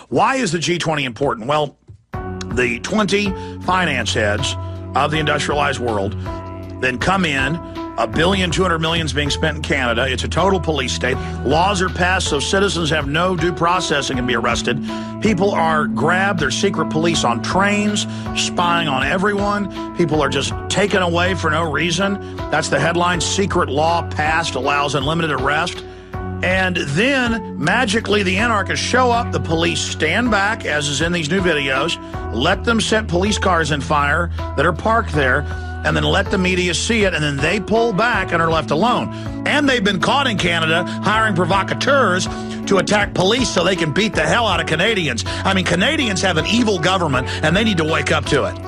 Why is the G20 important? Well, the 20 finance heads of the industrialized world then come in. $1 billion, $200 million is being spent in Canada. It's a total police state. Laws are passed so citizens have no due process and can be arrested. People are grabbed. There's secret police on trains, spying on everyone. People are just taken away for no reason. That's the headline. Secret law passed allows unlimited arrest. And then, magically, the anarchists show up. The police stand back, as is in these new videos, let them set police cars in fire that are parked there, and then let the media see it, and then they pull back and are left alone. And they've been caught in Canada hiring provocateurs to attack police so they can beat the hell out of Canadians. I mean, Canadians have an evil government, and they need to wake up to it.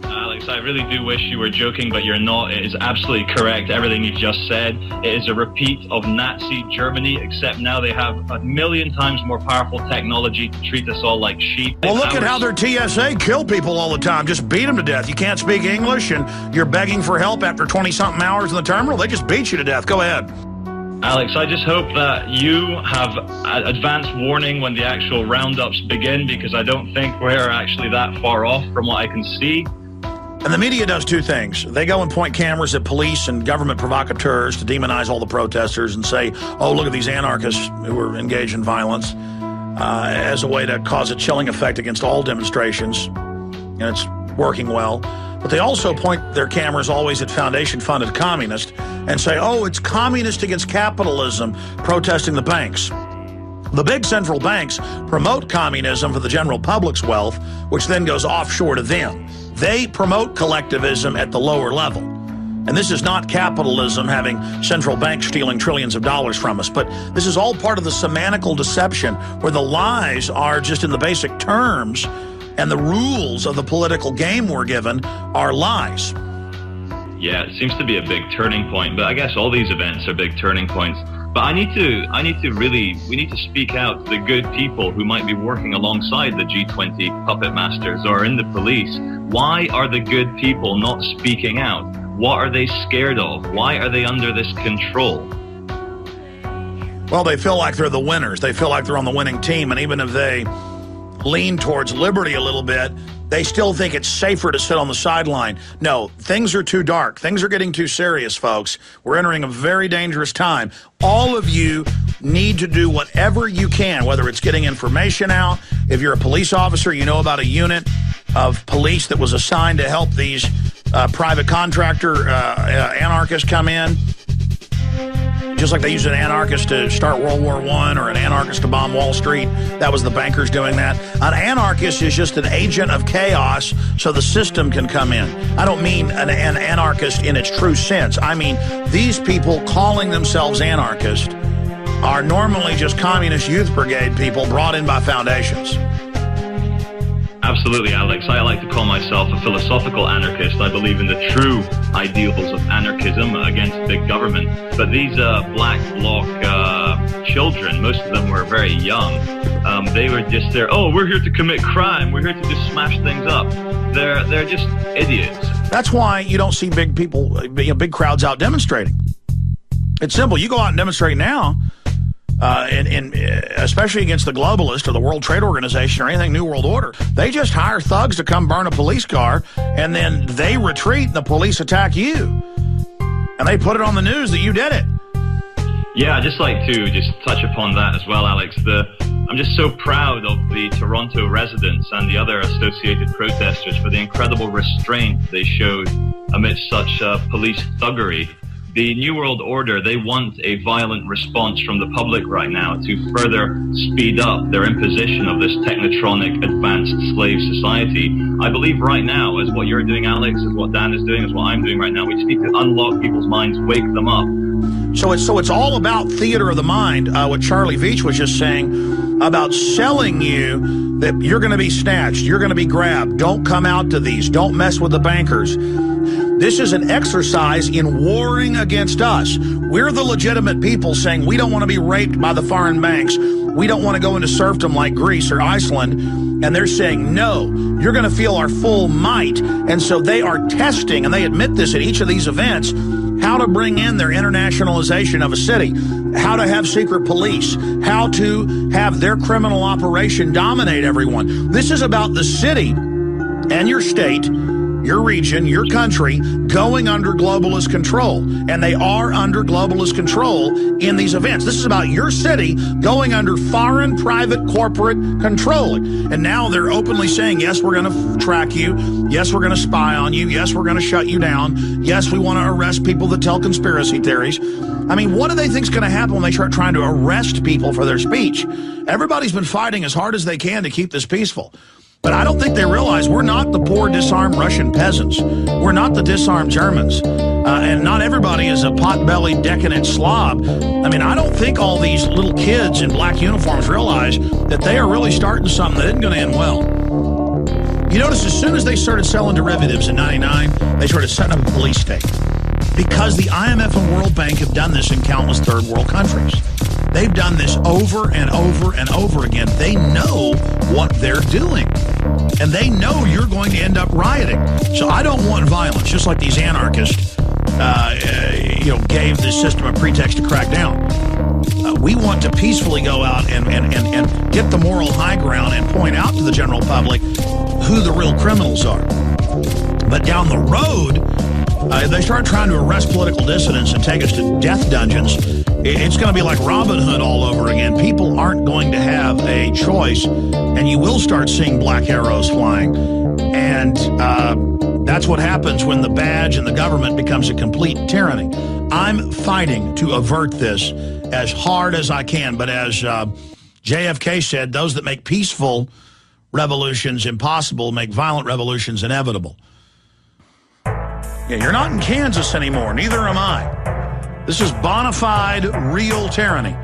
Alex, I really do wish you were joking, but you're not. It is absolutely correct, everything you just said. It is a repeat of Nazi Germany, except now they have 1,000,000 times more powerful technology to treat us all like sheep. Well, look at how their TSA kill people all the time. Just beat them to death. You can't speak English, and you're begging for help after 20-something hours in the terminal. They just beat you to death. Go ahead. Alex, I just hope that you have advance warning when the actual roundups begin, because I don't think we're actually that far off from what I can see. And the media does two things. They go and point cameras at police and government provocateurs to demonize all the protesters and say, oh, look at these anarchists who are engaged in violence, as a way to cause a chilling effect against all demonstrations. And it's working well. But they also point their cameras always at foundation-funded communists and say, oh, it's communist against capitalism protesting the banks. The big central banks promote communism for the general public's wealth, which then goes offshore to them. They promote collectivism at the lower level. And this is not capitalism having central banks stealing trillions of dollars from us, but this is all part of the semantical deception where the lies are just in the basic terms and the rules of the political game we're given are lies. Yeah, it seems to be a big turning point, but I guess all these events are big turning points. But we need to speak out to the good people who might be working alongside the G20 puppet masters or in the police. Why are the good people not speaking out? What are they scared of? Why are they under this control? Well, they feel like they're the winners. They feel like they're on the winning team, and even if they lean towards liberty a little bit, they still think it's safer to sit on the sideline. No, things are too dark. Things are getting too serious, folks. We're entering a very dangerous time. All of you need to do whatever you can, whether it's getting information out. If you're a police officer, you know about a unit of police that was assigned to help these private contractor anarchists come in. Just like they used an anarchist to start World War I or an anarchist to bomb Wall Street. That was the bankers doing that. An anarchist is just an agent of chaos so the system can come in. I don't mean an anarchist in its true sense. I mean these people calling themselves anarchists are normally just communist youth brigade people brought in by foundations. Absolutely, Alex. I like to call myself a philosophical anarchist. I believe in the true ideals of anarchism against big government. But these Black Bloc children, most of them were very young. They were just there, oh, we're here to commit crime. We're here to just smash things up. They're just idiots. That's why you don't see big people, big crowds out demonstrating. It's simple. You go out and demonstrate now, especially against the globalists or the World Trade Organization or anything New World Order. They just hire thugs to come burn a police car, and then they retreat and the police attack you. And they put it on the news that you did it. Yeah, I'd just like to just touch upon that as well, Alex. I'm just so proud of the Toronto residents and the other associated protesters for the incredible restraint they showed amidst such police thuggery. The New World Order, they want a violent response from the public right now to further speed up their imposition of this technotronic advanced slave society. I believe right now, as what you're doing, Alex, as what Dan is doing, as what I'm doing right now, we just need to unlock people's minds, wake them up. So it's all about theater of the mind, what Charlie Veach was just saying, about selling you that you're going to be snatched, you're going to be grabbed, don't come out to these, don't mess with the bankers. This is an exercise in warring against us. We're the legitimate people saying we don't want to be raped by the foreign banks. We don't want to go into serfdom like Greece or Iceland. And they're saying, no, you're going to feel our full might. And so they are testing, and they admit this at each of these events, how to bring in their internationalization of a city, how to have secret police, how to have their criminal operation dominate everyone. This is about the city and your state, your region, your country going under globalist control. And they are under globalist control in these events. This is about your city going under foreign private corporate control. And now they're openly saying, yes, we're going to track you. Yes, we're going to spy on you. Yes, we're going to shut you down. Yes, we want to arrest people that tell conspiracy theories. I mean, what do they think is going to happen when they start trying to arrest people for their speech? Everybody's been fighting as hard as they can to keep this peaceful. But I don't think they realize we're not the poor, disarmed Russian peasants. We're not the disarmed Germans. And not everybody is a pot-bellied, decadent slob. I mean, I don't think all these little kids in black uniforms realize that they are really starting something that isn't going to end well. You notice as soon as they started selling derivatives in '99, they started setting up a police state. Because the IMF and World Bank have done this in countless third world countries. They've done this over and over and over again. They know what they're doing. And they know you're going to end up rioting. So I don't want violence, just like these anarchists, gave this system a pretext to crack down. We want to peacefully go out and get the moral high ground and point out to the general public who the real criminals are. But down the road, they start trying to arrest political dissidents and take us to death dungeons. It's going to be like Robin Hood all over again. People aren't going to have a choice, and you will start seeing black arrows flying. And that's what happens when the badge and the government becomes a complete tyranny. I'm fighting to avert this as hard as I can. But as JFK said, those that make peaceful revolutions impossible make violent revolutions inevitable. Yeah, you're not in Kansas anymore. Neither am I. This is bona fide, real tyranny.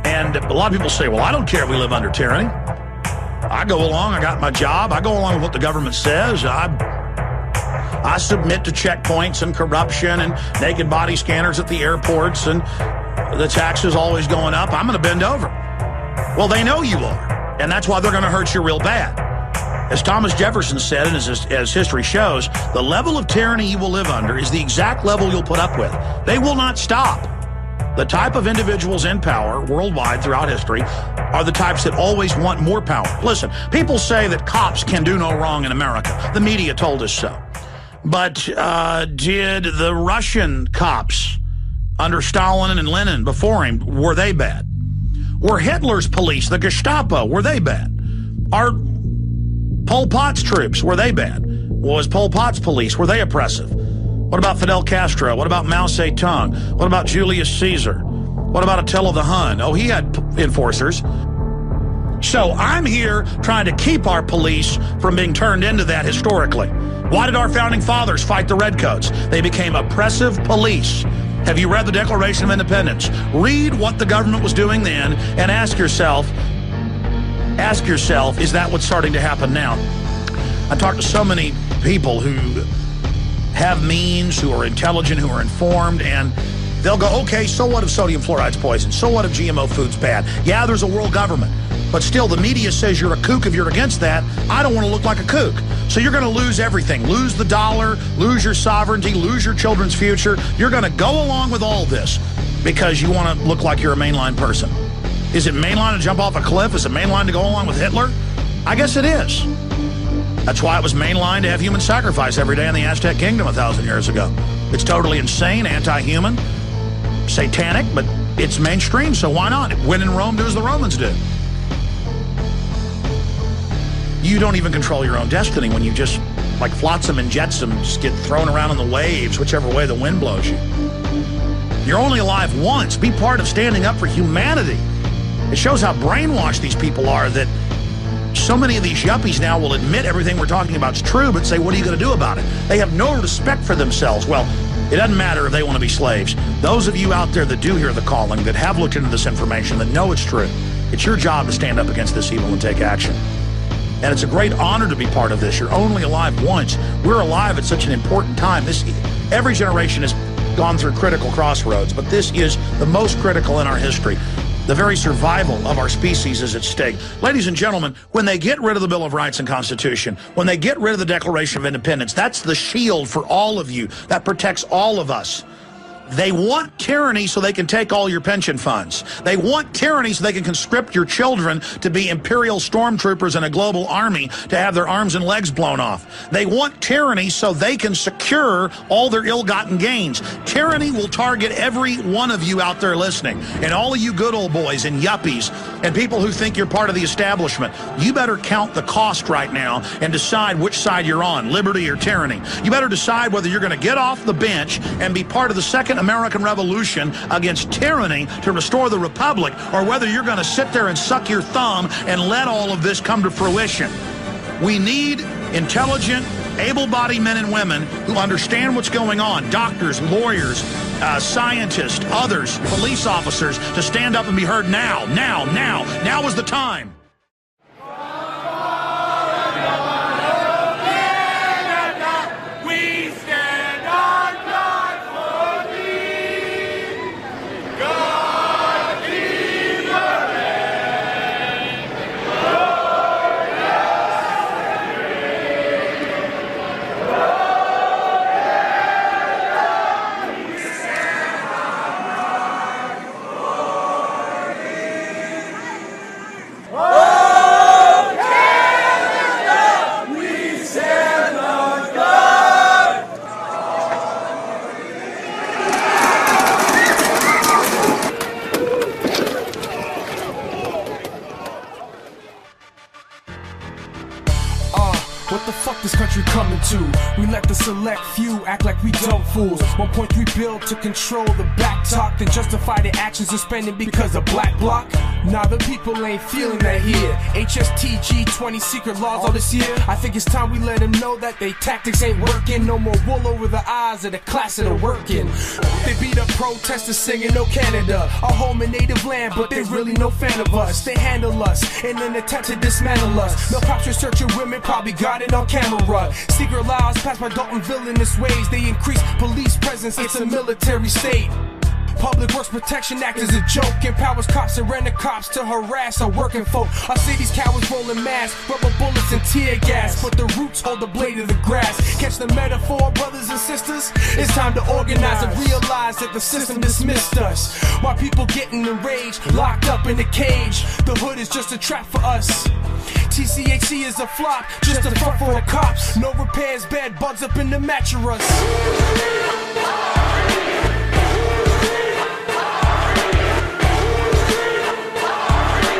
And a lot of people say, well, I don't care if we live under tyranny. I go along, I got my job, I go along with what the government says. I submit to checkpoints and corruption and naked body scanners at the airports and the taxes always going up. I'm going to bend over. Well, they know you are, and that's why they're going to hurt you real bad. As Thomas Jefferson said, and as history shows, the level of tyranny you will live under is the exact level you'll put up with. They will not stop. The type of individuals in power worldwide throughout history are the types that always want more power. Listen, people say that cops can do no wrong in America. The media told us so. But did the Russian cops under Stalin and Lenin before him, were they bad? Were Hitler's police, the Gestapo, were they bad? Are Pol Pot's troops, were they bad? Was Pol Pot's police, were they oppressive? What about Fidel Castro? What about Mao Zedong? What about Julius Caesar? What about Attila the Hun? Oh, he had enforcers. So I'm here trying to keep our police from being turned into that historically. Why did our founding fathers fight the Redcoats? They became oppressive police. Have you read the Declaration of Independence? Read what the government was doing then and ask yourself, is that what's starting to happen now? I talk to so many people who have means, who are intelligent, who are informed, and they'll go, okay, so what if sodium fluoride's poison? So what if GMO food's bad? Yeah, there's a world government, but still the media says you're a kook if you're against that. I don't want to look like a kook. So you're going to lose everything. Lose the dollar, lose your sovereignty, lose your children's future. You're going to go along with all this because you want to look like you're a mainline person. Is it mainline to jump off a cliff? Is it mainline to go along with Hitler? I guess it is. That's why it was mainline to have human sacrifice every day in the Aztec kingdom 1,000 years ago. It's totally insane, anti-human, satanic, but it's mainstream, so why not? When in Rome, do as the Romans do. You don't even control your own destiny when you just, like flotsam and jetsam, just get thrown around in the waves, whichever way the wind blows you. You're only alive once. Be part of standing up for humanity. It shows how brainwashed these people are that so many of these yuppies now will admit everything we're talking about is true, but say, what are you going to do about it? They have no respect for themselves. Well, it doesn't matter if they want to be slaves. Those of you out there that do hear the calling, that have looked into this information, that know it's true, it's your job to stand up against this evil and take action. And it's a great honor to be part of this. You're only alive once. We're alive at such an important time. Every generation has gone through critical crossroads, but this is the most critical in our history. The very survival of our species is at stake. Ladies and gentlemen, when they get rid of the Bill of Rights and Constitution, when they get rid of the Declaration of Independence, that's the shield for all of you. That protects all of us. They want tyranny so they can take all your pension funds. They want tyranny so they can conscript your children to be imperial stormtroopers in a global army to have their arms and legs blown off. They want tyranny so they can secure all their ill-gotten gains. Tyranny will target every one of you out there listening, and all of you good old boys and yuppies and people who think you're part of the establishment. You better count the cost right now and decide which side you're on, liberty or tyranny. You better decide whether you're going to get off the bench and be part of the second American Revolution against tyranny to restore the republic, or whether you're going to sit there and suck your thumb and let all of this come to fruition. We need intelligent, able-bodied men and women who understand what's going on, doctors, lawyers, scientists, others, police officers, to stand up and be heard now. Now is the time. What the fuck this country coming to? We let the select few act like we dumb fools. 1.3 bill to control the back talk, then justify their actions of spending because of black bloc. Nah, the people ain't feeling that here. HST, G20, secret laws all this year. I think it's time we let them know that they tactics ain't working. No more wool over the eyes of the class that are working. They beat up protesters singing no Canada, our home and native land, but they really no fan of us. They handle us in an attempt to dismantle us. No cops researching women, probably got it on camera. Secret laws passed by Dalton villainous ways. They increase police presence, it's a military state. Public Works Protection Act is a joke, empowers cops and rent cops to harass our working folk. Our city's cowards rolling mass, rubber bullets and tear gas, but the roots hold the blade of the grass. Catch the metaphor, brothers and sisters? It's time to organize and realize that the system dismissed us. While people getting enraged, locked up in a cage, the hood is just a trap for us. TCHC is a flop, just a front for the cops. No repairs, bed bugs up in the mattress.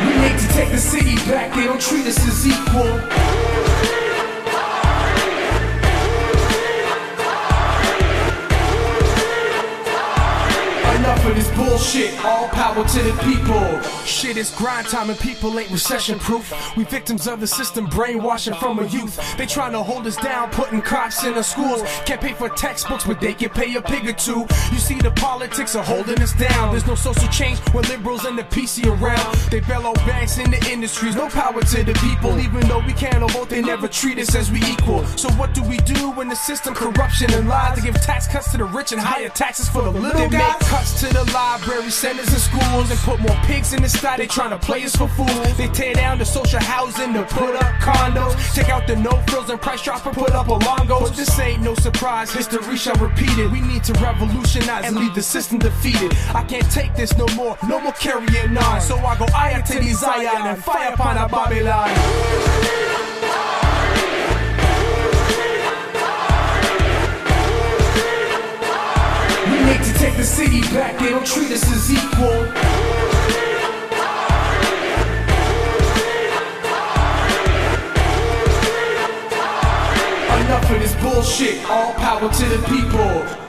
We need to take the city back, they don't treat us as equal. Enough of this bullshit, all power to the people. Shit is grind time and people ain't recession proof. We victims of the system, brainwashing from a youth. They trying to hold us down, putting cops in our schools. Can't pay for textbooks, but they can pay a pig or two. You see the politics are holding us down. There's no social change when liberals and the PC around. They bail out banks in the industries, no power to the people. Even though we can't vote, they never treat us as we equal. So what do we do when the system corruption and lies? They give tax cuts to the rich and higher taxes for the little guys. They make cuts to the library, centers and schools, and put more pigs in the sty. They trying to play us for fools. They tear down the social housing to put up condos, take out the no-frills and price drop and put up alongos. But this ain't no surprise, history shall repeat it. We need to revolutionize and leave the system defeated. I can't take this no more carrying on. So I go eye to the Zion and fire upon a Babylon. We need to take the city back, they don't treat us as equal. Enough of this bullshit, all power to the people.